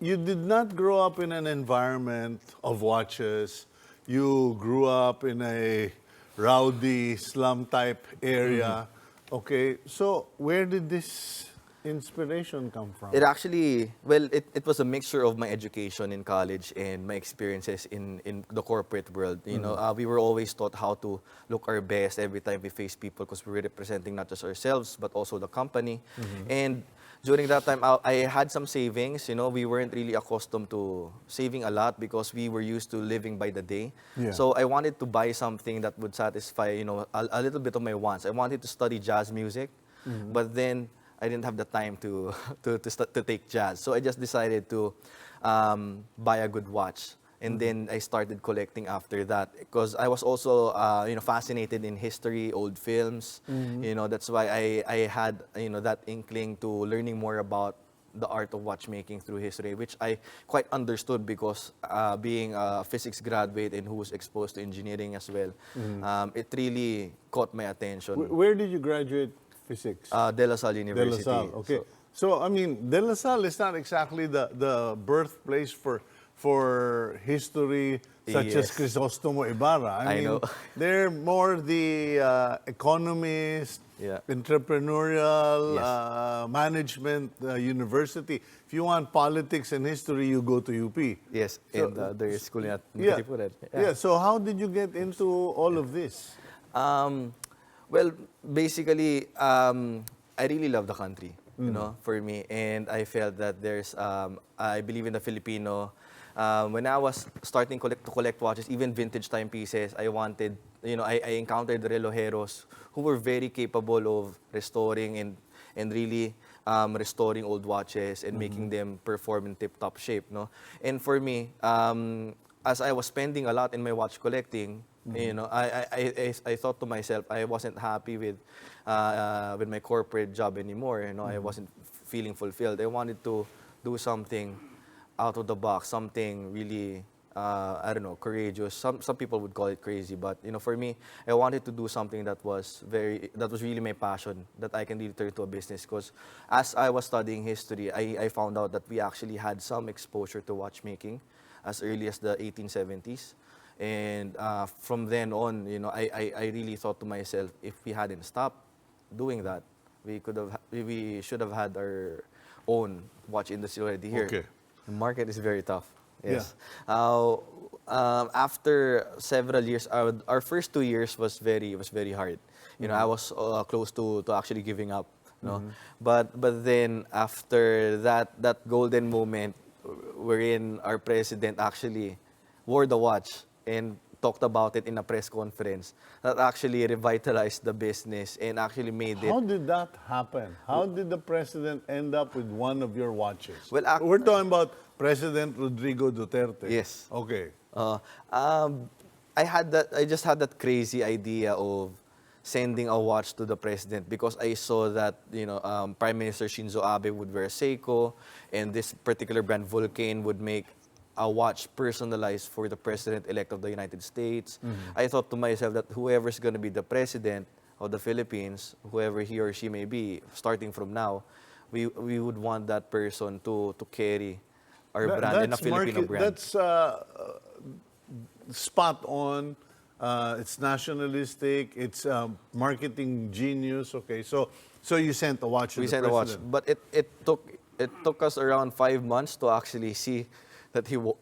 you did not grow up in an environment of watches. You grew up in a rowdy slum type area. Okay, so where did this inspiration come from? It actually, well, it was a mixture of my education in college and my experiences in the corporate world. We were always taught how to look our best every time we face people because we were representing not just ourselves, but also the company. And during that time, I had some savings. We weren't really accustomed to saving a lot because we were used to living by the day. Yeah. So I wanted to buy something that would satisfy, a little bit of my wants. I wanted to study jazz music, but then I didn't have the time to to take jazz. So I just decided to buy a good watch. And then I started collecting after that because I was also fascinated in history, old films. That's why I had that inkling to learning more about the art of watchmaking through history, which I quite understood because being a physics graduate and who was exposed to engineering as well, it really caught my attention. Where did you graduate physics? De La Salle De University. La Salle, okay. So, I mean, De La Salle is not exactly the birthplace for history such as Yes. Crisostomo Ibarra. I mean, know. they're more the economist, Yeah. entrepreneurial, Yes. management university. If you want politics and history, you go to UP. Yes, So- and there is school at Yeah. Katipunan. Yeah. So how did you get into all of this? Well, basically, I really love the country, for me. And I felt that I believe in the Filipino. When I was starting to collect watches, even vintage timepieces, I wanted, I encountered relojeros who were very capable of restoring and really restoring old watches and making them perform in tip-top shape, no? And for me, as I was spending a lot in my watch collecting, I thought to myself I wasn't happy with my corporate job anymore. I wasn't feeling fulfilled. I wanted to do something out of the box, something really I don't know, courageous. Some people would call it crazy, but for me, I wanted to do something that was really my passion, that I can really turn to a business. Because as I was studying history, I found out that we actually had some exposure to watchmaking as early as the 1870s. And from then on, I really thought to myself, if we hadn't stopped doing that, we should have had our own watch industry already here. Okay. The market is very tough. Yes. After several years, our first 2 years was very hard. I was close to actually giving up. No, but then after that golden moment, wherein our president actually wore the watch and talked about it in a press conference, that actually revitalized the business and actually made it. How did that happen? How did the president end up with one of your watches? Well, we're talking about President Rodrigo Duterte. Yes. Okay. I just had that crazy idea of sending a watch to the president because I saw that Prime Minister Shinzo Abe would wear Seiko, and this particular brand Vulcan would make a watch personalized for the president-elect of the United States. I thought to myself that whoever's going to be the president of the Philippines, whoever he or she may be, starting from now, we would want that person to carry our brand and a Filipino brand. That's spot on. It's nationalistic. It's marketing genius. Okay, so you sent a watch to We the sent a watch, president. but it took us around 5 months to actually see that to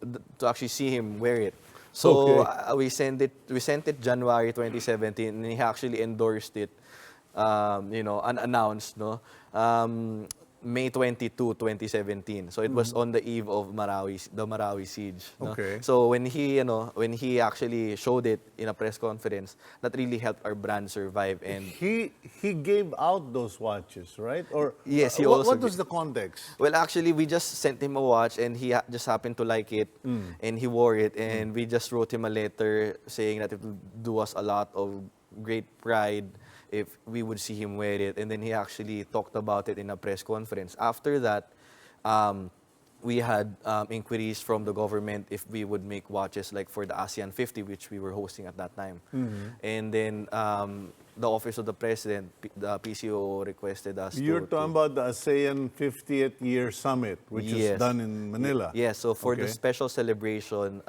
actually see him wear it. So Okay. we sent it January 2017, and he actually endorsed it, unannounced, no. May 22, 2017. So it was on the eve of the Marawi siege. No? Okay. So when he actually showed it in a press conference, that really helped our brand survive. And He gave out those watches, right? Or Yes, he what also was the context? well, actually, we just sent him a watch, and he just happened to like it, and he wore it. And we just wrote him a letter saying that it would do us a lot of great pride if we would see him wear it. And then he actually talked about it in a press conference. After that, we had inquiries from the government if we would make watches like for the ASEAN 50, which we were hosting at that time. And then the Office of the President, the PCO requested us You're to... talking about the ASEAN 50th Year Summit, which is Yes. done in Manila. Yes, so for the Okay. special celebration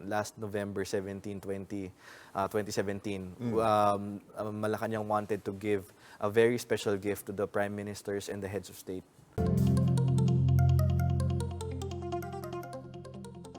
last November 17, 2017, Malacanang wanted to give a very special gift to the prime ministers and the heads of state.